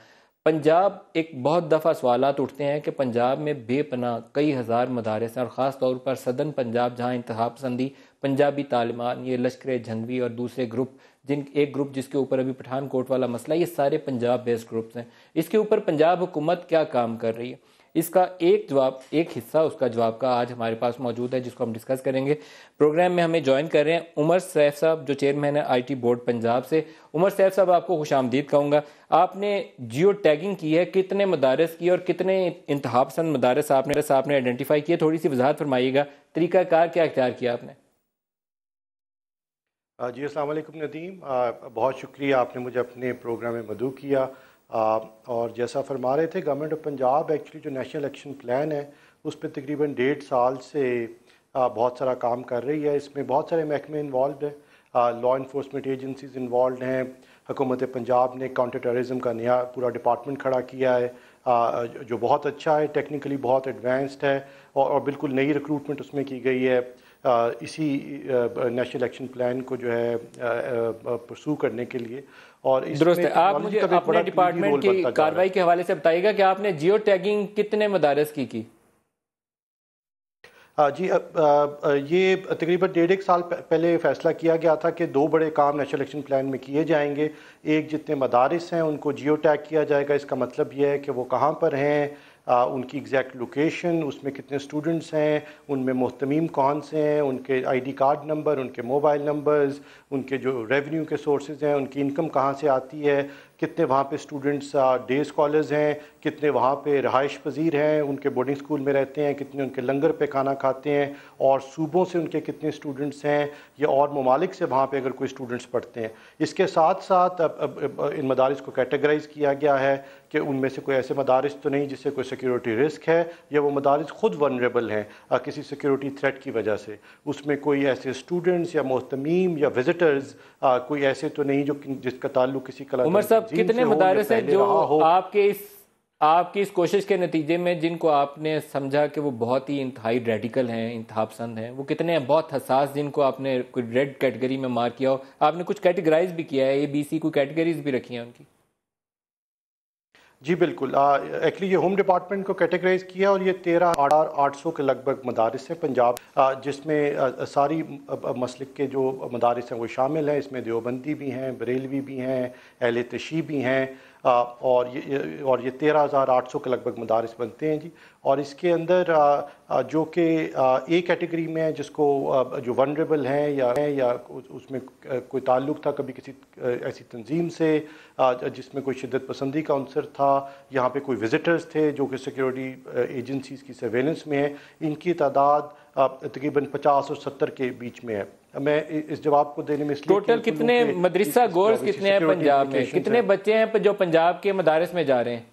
Speaker 2: पंजाब, एक बहुत दफ़ा सवालात उठते हैं कि पंजाब में बेपनाह कई हज़ार मदारस हैं और ख़ास तौर पर सदर्न पंजाब, जहाँ इंतहा पसंदी पंजाबी तालिबान, ये लश्कर झंवी और दूसरे ग्रुप, एक ग्रुप जिसके ऊपर अभी पठानकोट वाला मसला, ये सारे पंजाब बेस्ड ग्रुप्स हैं। इसके ऊपर पंजाब हुकूमत क्या काम कर रही है, इसका एक जवाब, एक हिस्सा उसका जवाब का आज हमारे पास मौजूद है, जिसको हम डिस्कस करेंगे। प्रोग्राम में हमें ज्वाइन कर रहे हैं उमर सैफ साहब, जो चेयरमैन है IT बोर्ड पंजाब से। उमर सैफ साहब, आपको खुशामदीद कहूँगा। आपने जियो टैगिंग की है, कितने मदारस की और कितने इंतहापसंद मदारस आपने आइडेंटिफाई किए, थोड़ी सी वजाहत फरमाइएगा, तरीक़ाकार क्या इख्तियार किया आपने?
Speaker 8: जी अस्सलाम वालेकुम नदीम, बहुत शुक्रिया आपने मुझे अपने प्रोग्राम में मदऊ किया। और जैसा फरमा रहे थे, गवर्नमेंट ऑफ पंजाब एक्चुअली जो नेशनल एक्शन प्लान है उस पर तकरीबन 1.5 साल से बहुत सारा काम कर रही है। इसमें बहुत सारे महकमे इन्वॉल्व है, लॉ इन्फोर्समेंट एजेंसीज इन्वॉल्व हैं। हुकूमत पंजाब ने काउंटर टेररिज्म का नया पूरा डिपार्टमेंट खड़ा किया है, जो बहुत अच्छा है, टेक्निकली बहुत एडवांस्ड है और बिल्कुल नई रिक्रूटमेंट उसमें की गई है। इसी नेशनल एक्शन प्लान को जो है परसू करने के लिए। और
Speaker 2: दुरुस्त है। आप मुझे अपने डिपार्टमेंट की कार्रवाई के हवाले से बताइएगा कि आपने जियो टैगिंग कितने मदारस की?
Speaker 8: जी, ये तकरीबन 1.5 साल पहले फ़ैसला किया गया था कि 2 बड़े काम नेशनल एक्शन प्लान में किए जाएंगे। एक, जितने मदारिस हैं उनको जियो टैग किया जाएगा। इसका मतलब ये है कि वो कहाँ पर हैं, उनकी एग्जैक्ट लोकेशन, उसमें कितने स्टूडेंट्स हैं, उनमें मोहतमीम कौन से हैं, उनके ID कार्ड नंबर, उनके मोबाइल नंबर्स, उनके जो रेवेन्यू के सोर्सेज हैं, उनकी इनकम कहाँ से आती है, कितने वहाँ पे स्टूडेंट्स डे स्कॉलर्स हैं, कितने वहाँ पे रहाइश पजीर हैं, उनके बोर्डिंग स्कूल में रहते हैं, कितने उनके लंगर पे खाना खाते हैं, और सूबों से उनके कितने स्टूडेंट्स हैं या और ममालिक से वहाँ पे अगर कोई स्टूडेंट्स पढ़ते हैं। इसके साथ साथ अब इन मदारिस को कैटेगराइज़ किया गया है कि उनमें से कोई ऐसे मदारिस तो नहीं जिससे कोई सिक्योरिटी रिस्क है, या वो मदारिस ख़ुद वनरेबल हैं किसी सिक्योरिटी थ्रेट की वजह से। उसमें कोई ऐसे स्टूडेंट्स या मोहतमीम या विजिटर्स कोई ऐसे तो नहीं जो जिसका ताल्लुक किसी कला।
Speaker 2: उमर साहब, कितने मदारस हैं जो आपकी इस कोशिश के नतीजे में, जिनको आपने समझा कि वो बहुत ही इंतहाई रेडिकल हैं, इंतहापसंद हैं, वो कितने हैं, बहुत हसास, जिनको आपने कोई रेड कैटेगरी में मार्क किया हो? आपने कुछ कैटेगराइज भी किया है, ABC कोई कैटेगरीज भी रखी हैं उनकी?
Speaker 8: जी बिल्कुल, एक्चुअली ये होम डिपार्टमेंट को कैटेगराइज किया और ये 13,800 के लगभग मदारिस हैं पंजाब, जिसमें सारी मसलिक के जो मदारिस हैं वो शामिल हैं। इसमें देवबंदी भी हैं, बरेलवी भी हैं, अहले तशी भी हैं, और ये 13,800 के लगभग मदारिस बनते हैं जी। और इसके अंदर जो कि एक कैटेगरी में है जिसको जो वनरेबल हैं या उसमें कोई ताल्लुक़ था कभी किसी ऐसी तंजीम से जिसमें कोई शिद्दत पसंदी का अंसर था, यहाँ पे कोई विजिटर्स थे जो कि सिक्योरिटी एजेंसीज़ की सर्वेलेंस में है, इनकी तादाद तकरीबन 50 और 70 के बीच में है। मैं इस जवाब को देने में इसलिए
Speaker 2: टोटल कितने मदरसा गोर्स कितने हैं पंजाब में, कितने बच्चे हैं जो पंजाब के मदारिस में जा रहे हैं?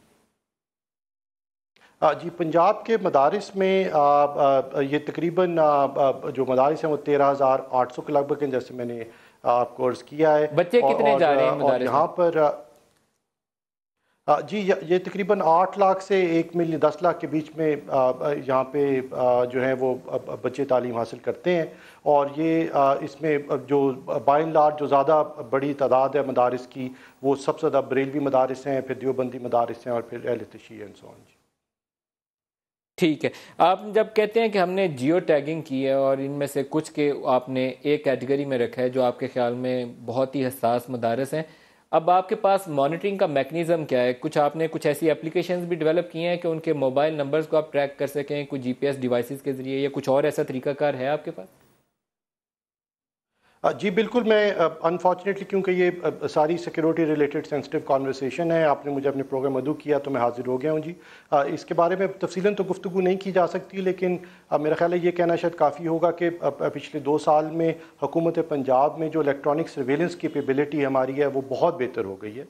Speaker 8: जी, पंजाब के मदारिस में ये तकरीबन जो मदारिस हैं वो 13,800 के लगभग हैं, जैसे मैंने आपको अर्ज़ किया है।
Speaker 2: बच्चे कितने जा रहे हैं मदारिस में?
Speaker 8: यहाँ पर जी ये तकरीबन 8 लाख से 1 मिलियन 10 लाख के बीच में यहाँ पे जो है वो बच्चे तालीम हासिल करते हैं। और ये इसमें जो बाय एंड लार्ज जो ज़्यादा बड़ी तादाद है मदारिस की, वो सबसे ज़्यादा बरेलवी मदारिस हैं, फिर देवबंदी मदारिस हैं, और फिर अहले तशी एंड सो ऑन।
Speaker 2: ठीक है, आप जब कहते हैं कि हमने जियो टैगिंग की है और इनमें से कुछ के आपने एक कैटेगरी में रखा है जो आपके ख्याल में बहुत ही हसास मदारस हैं, अब आपके पास मॉनिटरिंग का मैकेनिज़्म क्या है? कुछ ऐसी एप्लीकेशंस भी डेवलप किए हैं कि उनके मोबाइल नंबर्स को आप ट्रैक कर सकें, कुछ GPS डिवाइसेस के ज़रिए, या कुछ और ऐसा तरीकाकार है आपके पास?
Speaker 8: जी बिल्कुल, मैं अनफॉर्चुनेटली क्योंकि ये सारी सिक्योरिटी रिलेटेड सेंसिटिव कॉन्वर्सेशन है, आपने मुझे अपने प्रोग्राम मदू किया तो मैं हाजिर हो गया हूँ जी। इसके बारे में तफसीलन तो गुफ्तगू नहीं की जा सकती, लेकिन मेरा ख्याल है ये कहना शायद काफ़ी होगा कि पिछले 2 साल में हुकूमत पंजाब में जो इलेक्ट्रॉनिक सर्वेलेंस कैपेबिलिटी हमारी है वो बहुत बेहतर हो गई है।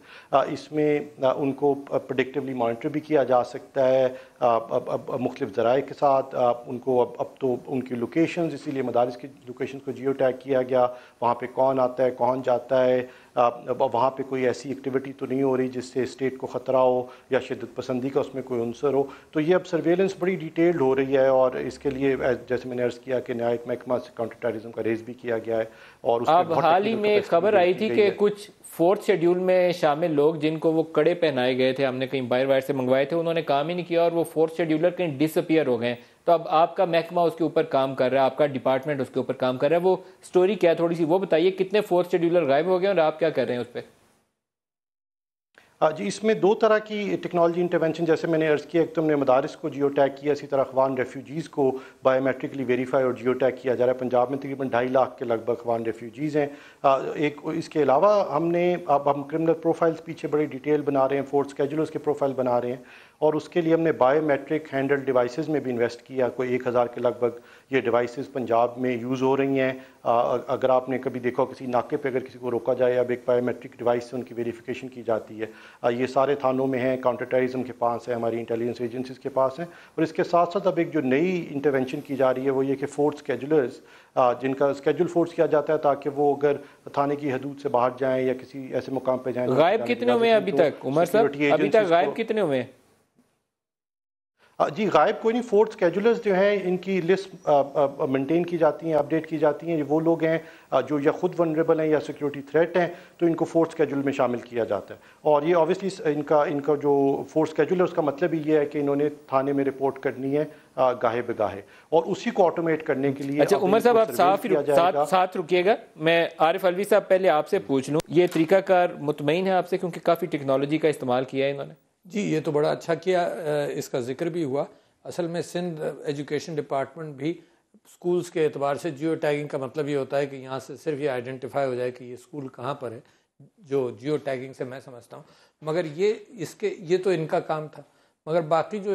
Speaker 8: इसमें उनको प्रेडिक्टिवली मॉनिटर भी किया जा सकता है मुख्तलिफ ज़राए के साथ। उनको अब तो उनकी लोकेशंस, इसीलिए मदारिस की लोकेशंस को जियो टैग किया गया, वहाँ पे कौन आता है कौन जाता है, वहाँ पे कोई ऐसी एक्टिविटी तो नहीं हो रही जिससे स्टेट को ख़तरा हो या शिद्दत पसंदी का उसमें कोई अंसर हो। तो ये अब सर्वेलेंस बड़ी डिटेल्ड हो रही है और इसके लिए जैसे मैंने अर्ज़ किया कि न्यायिक महकमा से काउंटर टेररिज्म का रेज भी किया गया है। और
Speaker 2: अब हाल ही में खबर आई थी कि कुछ 4th शेड्यूल में शामिल लोग जिनको वो कड़े पहनाए गए थे, हमने कहीं बाहर बाहर से मंगवाए थे, उन्होंने काम ही नहीं किया और वो 4th शेड्यूलर कहीं डिसअपियर हो गए। तो अब आपका महकमा उसके ऊपर काम कर रहा है, आपका डिपार्टमेंट उसके ऊपर काम कर रहा है, वो स्टोरी क्या है थोड़ी सी वो बताइए, कितने 4th शेड्यूलर गायब हो गए और आप क्या कर रहे हैं उस पर?
Speaker 8: जी, इसमें 2 तरह की टेक्नोलॉजी इंटरवेंशन जैसे मैंने अर्ज़ किया, एक तो हमने मदारिस को जियो टैग किया, इसी तरह अखवान रेफ्यूजीज़ को बायोमेट्रिकली वेरीफाई और जियो टैग किया जा रहा है। पंजाब में तकरीबन 2.5 लाख के लगभग अखवान रेफ्यूजीज़ हैं। एक इसके अलावा अब हम क्रिमिनल प्रोफाइल्स पीछे बड़ी डिटेल बना रहे हैं, 4th स्केड्यूलर्स के प्रोफाइल बना रहे हैं और उसके लिए हमने बायोमेट्रिक हैंडल डिवाइसेस में भी इन्वेस्ट किया। कोई 1000 के लगभग ये डिवाइसेस पंजाब में यूज़ हो रही हैं। अगर आपने कभी देखा किसी नाके पे अगर किसी को रोका जाए, अब एक बायोमेट्रिक डिवाइस से उनकी वेरिफिकेशन की जाती है। ये सारे थानों में हैं, काउंटर टेररिज्म के पास है, हमारी इंटेलिजेंस एजेंसीज के पास हैं। और इसके साथ साथ अब एक जो नई इंटरवेंशन की जा रही है वो ये कि 4th स्केड्यूलर्स जिनका स्केड्यूल फोर्स किया जाता है ताकि वो अगर थाने की हदूद से बाहर जाएं या किसी ऐसे मुकाम पे जाएं।
Speaker 2: गायब कितने हुए अभी तक उमर साहब, अभी तक गायब कितने हुए?
Speaker 8: जी गायब कोई नहीं, 4th स्केड्यूलर्स जो हैं इनकी लिस्ट मेंटेन की जाती हैं, अपडेट की जाती हैं। वो लोग हैं जो या खुद वनरेबल हैं या सिक्योरिटी थ्रेट हैं, तो इनको 4th स्केड्यूल में शामिल किया जाता है। और ये ऑब्वियसली इनका जो 4th स्केड्यूल है उसका मतलब ही ये है कि इन्होंने थाने में रिपोर्ट करनी है गाहे बेगाहे, और उसी को ऑटोमेट करने के लिए।
Speaker 2: अच्छा उमर साहब आप साथ रुकिएगा, मैं आरिफ अलवी साहब पहले आपसे पूछ लूँ, ये तरीकाकार मुतमईन है आपसे क्योंकि काफ़ी टेक्नोलॉजी का इस्तेमाल किया है इन्होंने?
Speaker 4: जी ये तो बड़ा अच्छा किया, इसका जिक्र भी हुआ। असल में सिंध एजुकेशन डिपार्टमेंट भी स्कूल्स के एतबार से जियो टैगिंग का मतलब ये होता है कि यहाँ से सिर्फ ये आइडेंटिफाई हो जाए कि ये स्कूल कहाँ पर है, जो जियो टैगिंग से मैं समझता हूँ। मगर ये तो इनका काम था, मगर बाकी जो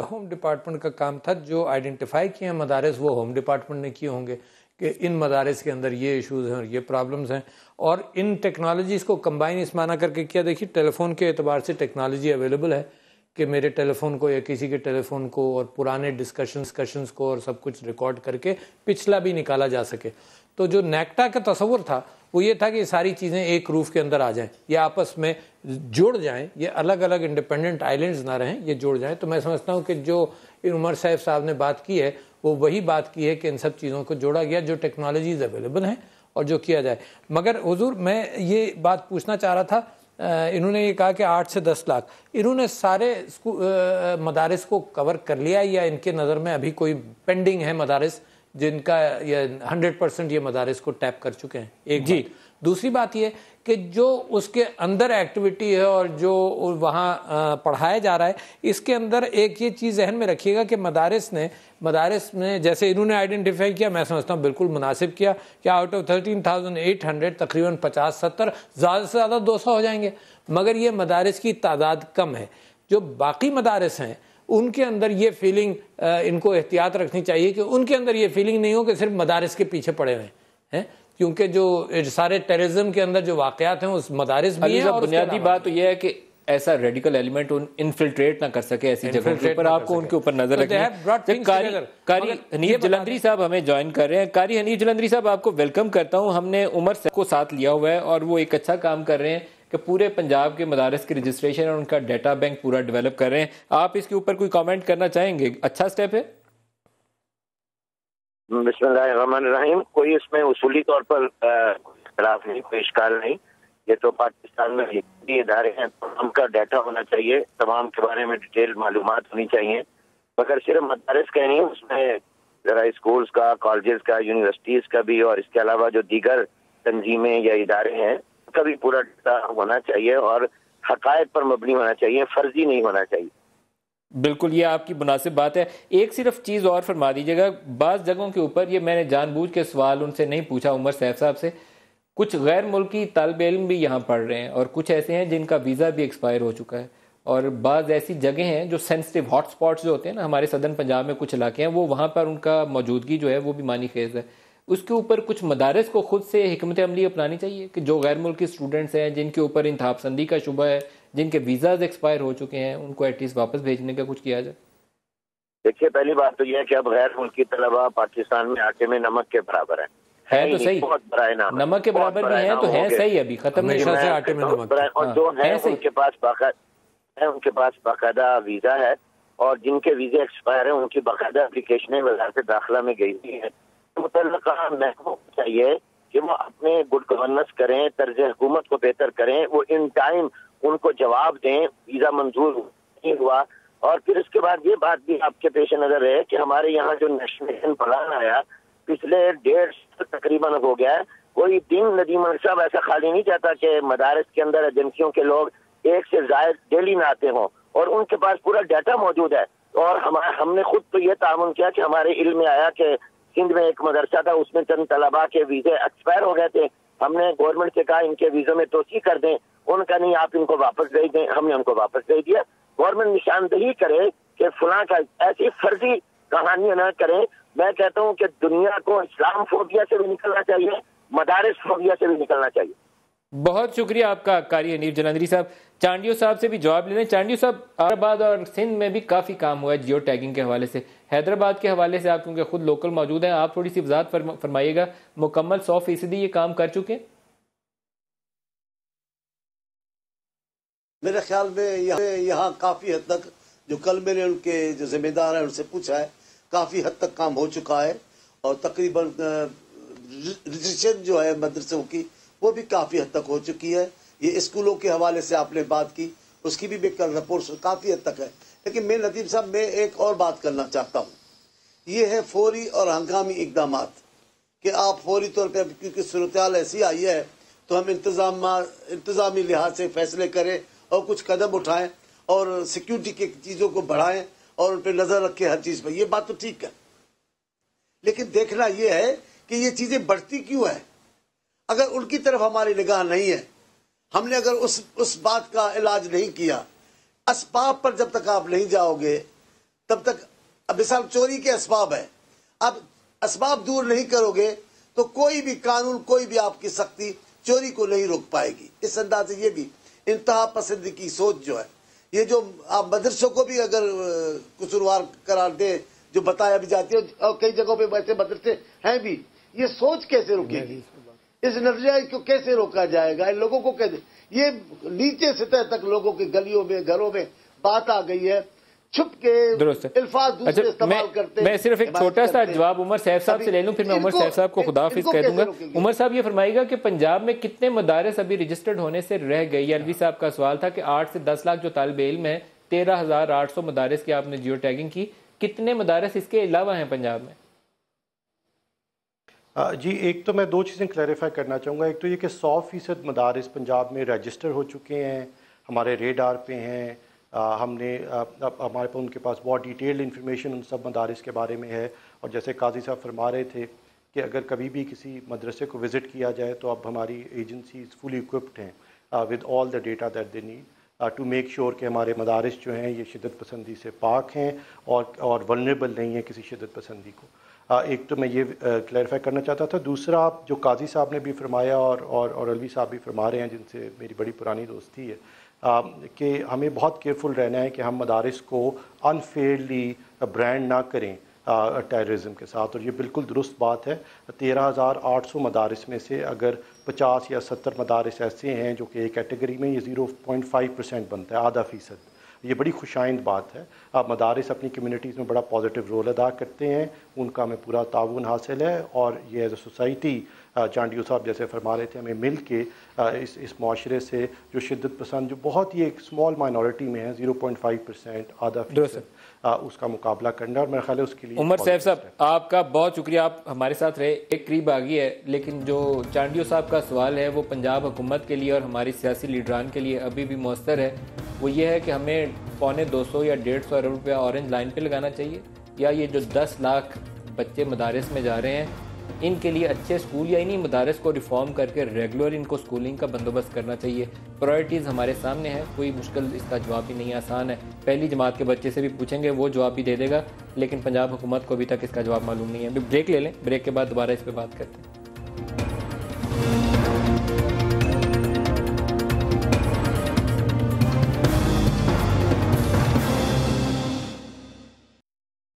Speaker 4: होम डिपार्टमेंट का काम था, जो आइडेंटिफाई किए हैं मदारिस वो होम डिपार्टमेंट ने किए होंगे कि इन मदारिस के अंदर ये इश्यूज़ हैं और ये प्रॉब्लम्स हैं, और इन टेक्नोलॉजीज़ को कंबाइन इस माना करके किया। देखिए टेलीफोन के एतबार से टेक्नोलॉजी अवेलेबल है कि मेरे टेलीफोन को या किसी के टेलीफोन को और पुराने डिस्कशंस को और सब कुछ रिकॉर्ड करके पिछला भी निकाला जा सके। तो जो नेक्टा का तस्वुर था वो ये था कि सारी चीज़ें एक रूफ के अंदर आ जाएं, ये आपस में जुड़ जाएं, ये अलग अलग इंडिपेंडेंट आइलैंड्स ना रहें, ये जुड़ जाएं। तो मैं समझता हूँ कि जो इन उमर साहब ने बात की है वो वही बात की है कि इन सब चीज़ों को जोड़ा गया, जो टेक्नोलॉजीज़ अवेलेबल हैं और जो किया जाए। मगर हुजूर मैं ये बात पूछना चाह रहा था, इन्होंने ये कहा कि 8 से 10 लाख, इन्होंने सारे मदारिस को कवर कर लिया या इनके नज़र में अभी कोई पेंडिंग है मदारिस जिनका ये 100% ये मदारिस को टैप कर चुके हैं? एक जी। दूसरी बात ये कि जो उसके अंदर एक्टिविटी है और जो वहाँ पढ़ाया जा रहा है, इसके अंदर एक ये चीज़ जहन में रखिएगा कि मदारिस ने जैसे इन्होंने आइडेंटिफाई किया, मैं समझता हूँ बिल्कुल मुनासिब किया कि आउट ऑफ 13,800 तकरीबन 50-70 ज़्यादा से ज़्यादा 200 हो जाएंगे। मगर ये मदारिस की तादाद कम है। जो बाकी मदारिस हैं उनके अंदर ये फीलिंग, इनको एहतियात रखनी चाहिए कि उनके अंदर ये फीलिंग नहीं हो कि सिर्फ मदारिस के पीछे पड़े हुए हैं, क्योंकि जो सारे टेररिज्म के अंदर जो वाकयात हैं उस मदारिस भी हैं। और बुनियादी
Speaker 2: बात तो यह है कि ऐसा रेडिकल एलिमेंट इनफिल्ट्रेट ना कर सके ऐसी जगहों के ऊपर, आपको उनके ऊपर नजर रखनी है। कारी हनीफ जलंधरी साहब हमें ज्वाइन कर रहे हैं। कारी हनीफ जलंधरी साहब आपको वेलकम करता हूं। हमने उमर साहब को साथ लिया हुआ है और वो एक अच्छा काम कर रहे हैं कि पूरे पंजाब के मदारिस की रजिस्ट्रेशन और उनका डाटा बैंक पूरा डेवलप कर रहे हैं। आप इसके ऊपर कोई कमेंट करना चाहेंगे? अच्छा स्टेप है।
Speaker 9: बिस्मिल्लाहिर्रहमानिर्रहीम। कोई इसमें उसूली तौर पर खिलाफ नहीं, कोई इश्काल नहीं। ये तो पाकिस्तान में जितने इदारे हैं तमाम का डाटा होना चाहिए, तमाम के बारे में डिटेल मालूमात होनी चाहिए। मगर सिर्फ मदारिस का नहीं, उसमें जरा स्कूल्स का, कॉलेजेस का, यूनिवर्सिटीज़ का भी, और इसके अलावा जो दीगर तंजीमें या इदारे हैं उनका भी पूरा डाटा होना चाहिए और हकायक पर मबनी होना चाहिए, फर्जी नहीं होना चाहिए।
Speaker 2: बिल्कुल, ये आपकी मुनासिब बात है। एक सिर्फ चीज़ और फरमा दीजिएगा, बाज़ जगहों के ऊपर, ये मैंने जानबूझ के सवाल उनसे नहीं पूछा उमर सैफ साहब से, कुछ गैर मुल्की तालिब इल्म भी यहाँ पढ़ रहे हैं और कुछ ऐसे हैं जिनका वीज़ा भी एक्सपायर हो चुका है, और बाज़ ऐसी जगह हैं जो सेंसिटिव हॉट स्पॉट्स जो होते हैं ना, हमारे सदर्न पंजाब में कुछ इलाके हैं, वो वहाँ पर उनका मौजूदगी जो है वो भी मानी खेज़ है। उसके ऊपर कुछ मदारस को खुद से हिकमत अमली अपनानी चाहिए कि जो गैर मुल्की स्टूडेंट्स हैं, जिनके ऊपर इंतहा पसंदी का शुबा है, जिनके वीज़ाज एक्सपायर हो चुके हैं, उनको एटलीस्ट वापस भेजने का कुछ किया जाए।
Speaker 9: देखिए, पहली बात तो यह है कि अब गैर मुल्की तलबा पाकिस्तान में आटे में नमक के बराबर है
Speaker 2: तो सही,
Speaker 9: बहुत बड़ा इनाम,
Speaker 2: नमक के बराबर भी है, तो है सही, अभी खत्म नहीं
Speaker 4: से आटे में नमक,
Speaker 9: और जो है उनके पास बाकायदा वीजा है, और जिनके वीजे एक्सपायर है उनकी बाकायदा एप्लीकेशनें वज़ारत दाखिला में गई हुई है। मुतल्लिका महकमों को चाहिए कि वो अपने गुड गवर्नेंस करें, तर्ज हुकूमत को बेहतर करें, वो इन टाइम उनको जवाब दें वीजा मंजूर नहीं हुआ। और फिर इसके बाद ये बात भी आपके पेश नजर है कि हमारे यहाँ जो नेशनल प्लान आया पिछले 1.5 तकरीबन हो गया है, कोई दिन नदीम साहब ऐसा खाली नहीं जाता कि मदारस के अंदर एजेंसियों के लोग एक से ज्यादा डेली में आते हों, और उनके पास पूरा डाटा मौजूद है। और हमने खुद तो ये तामुन किया कि हमारे इल्म में आया कि सिंध में एक मदरसा था, उसमें चंद तलबा के वीजे एक्सपायर हो गए थे। हमने गवर्नमेंट से कहा इनके वीजों में तोसी कर दें, उनका नहीं, आप इनको वापस भेज दें। हमने उनको वापस भेज दिया। गवर्नमेंट निशानदेही करे कि फलां का, ऐसी फर्जी कहानियां ना करें। मैं कहता हूं कि दुनिया को इस्लाम फोबिया से भी निकलना चाहिए, मदारिस फोबिया से भी निकलना चाहिए।
Speaker 2: बहुत शुक्रिया आपका कारी हनीफ जलंधरी साहब। चांडियो साहब से भी जवाब ले लें। चांडियो साहब, हैदराबाद और सिंध में भी काफ़ी काम हुआ है जियो टैगिंग के हवाले से। हैदराबाद के हवाले से आप क्योंकि खुद लोकल मौजूद हैं, आप थोड़ी सी वजाहत फरमाइएगा, मुकम्मल 100% ये काम कर चुके हैं?
Speaker 3: मेरे ख्याल में यहाँ काफ़ी हद तक, जो कल मैंने उनके जो जिम्मेदार हैं उनसे पूछा है, काफ़ी हद तक काम हो चुका है। और तकरीबन रजिस्ट्रेशन जो है मदरसों की वो भी काफ़ी हद तक हो चुकी है। ये स्कूलों के हवाले से आपने बात की, उसकी भी कल रिपोर्ट काफ़ी हद तक है। लेकिन मैं नदीम साहब, मैं एक और बात करना चाहता हूँ, ये है फौरी और हंगामी इकदाम कि आप फौरी तौर पर, क्योंकि सूरत हाल ऐसी आई है, तो हम इंतज़ामी लिहाज से फैसले करें और कुछ कदम उठाएं और सिक्योरिटी की चीज़ों को बढ़ाएं और उन पर नज़र रखें हर चीज़ पर। ये बात तो ठीक है, लेकिन देखना ये है कि ये चीज़ें बढ़ती क्यों है। अगर उनकी तरफ हमारी निगाह नहीं है, हमने अगर उस बात का इलाज नहीं किया, असबाब पर जब तक आप नहीं जाओगे तब तक, अब मिसाल चोरी के असबाब है, अब असबाब दूर नहीं करोगे तो कोई भी कानून, कोई भी आपकी सख्ती चोरी को नहीं रोक पाएगी। इस अंदाज से ये भी इंतहा पसंदी की सोच जो है, ये जो आप मदरसों को भी अगर कसूरवार करार दे, जो बताया भी जाती है, और कई जगहों पे वैसे मदरसे हैं भी, ये सोच कैसे रुकेगी, इस नजरिए को कैसे रोका जाएगा, इन लोगों को कैसे, ये नीचे सतह तक लोगों के गलियों में, घरों में बात आ गई है, छुप के अल्फाज दूसरे इस्तेमाल करते हैं।
Speaker 2: मैं सिर्फ एक छोटा सा जवाब उमर सैफ साहब से ले लूं, फिर मैं उमर सैफ साहब को खुदाफिज कह दूंगा। उमर साहब, ये फरमाइएगा कि पंजाब में कितने मदारस अभी रजिस्टर्ड होने से रह गई? अलवी साहब का सवाल था कि 8 से 10 लाख जो तालिब इल्म है, 13,800 मदारस की आपने जियो टैगिंग की, कितने मदारस इसके अलावा हैं पंजाब में?
Speaker 8: जी, एक तो मैं 2 चीज़ें क्लैरिफाई करना चाहूँगा। एक तो ये कि 100% मदारिस पंजाब में रजिस्टर हो चुके हैं, हमारे रेडार पे हैं। हमारे पास उनके पास बहुत डिटेल्ड इन्फॉर्मेशन उन सब मदारिस के बारे में है। और जैसे काजी साहब फरमा रहे थे कि अगर कभी भी किसी मदरसे को विज़िट किया जाए तो अब हमारी एजेंसीज फुली इक्विप्ड हैं with all the data that they need to make sure कि हमारे मदारिस जो हैं ये शिद्दत पसंदी से पाक हैं और वल्नरेबल नहीं है किसी शिद्दत पसंदी को। एक तो मैं ये क्लैरिफाई करना चाहता था। दूसरा, आप जो काजी साहब ने भी फरमाया और अलवी साहब भी फरमा रहे हैं, जिनसे मेरी बड़ी पुरानी दोस्ती है, कि हमें बहुत केयरफुल रहना है कि हम मदारिस को अनफेयरली ब्रांड ना करें टेररिज्म के साथ। और ये बिल्कुल दुरुस्त बात है। 13,800 मदारिस में से अगर 50 या 70 मदारिस ऐसे हैं जो कि एक कैटेगरी में, ये 0.5% बनता है, ½ ये बड़ी खुशाइंद बात है। मदारिस अपनी कम्युनिटीज़ में बड़ा पॉजिटिव रोल अदा करते हैं, उनका हमें पूरा ताउन हासिल है। और ये एज ए सोसाइटी, चांडियो साहब जैसे फरमा रहे थे, हमें मिल के इस माशरे से जो शिद्दत पसंद, जो बहुत ही एक स्मॉल माइनॉरिटी में है, 0.5%, ½ उसका मुकाबला करना। और मेरा ख्याल है उसके लिए
Speaker 2: उमर सैफ साहब, आपका बहुत शुक्रिया, आप हमारे साथ रहे। एक करीब आ गई है, लेकिन जो चांडियो साहब का सवाल है वो पंजाब हुकूमत के लिए और हमारी सियासी लीडरान के लिए अभी भी मौसर है। वो ये है कि हमें 250 या 150 अरब रुपया ऑरेंज लाइन पे लगाना चाहिए, या ये जो 10 लाख बच्चे मदारिस में जा रहे हैं इनके लिए अच्छे स्कूल या इन्हीं मदारिस को रिफॉर्म करके रेगुलर इनको स्कूलिंग का बंदोबस्त करना चाहिए। प्रायोरिटीज़ हमारे सामने है, कोई मुश्किल इसका जवाब भी नहीं आसान है। पहली जमात के बच्चे से भी पूछेंगे वो जवाब भी दे देगा, लेकिन पंजाब हुकूमत को अभी तक इसका जवाब मालूम नहीं है। अभी ब्रेक ले लें, ब्रेक के बाद दोबारा इस पर बात करते हैं।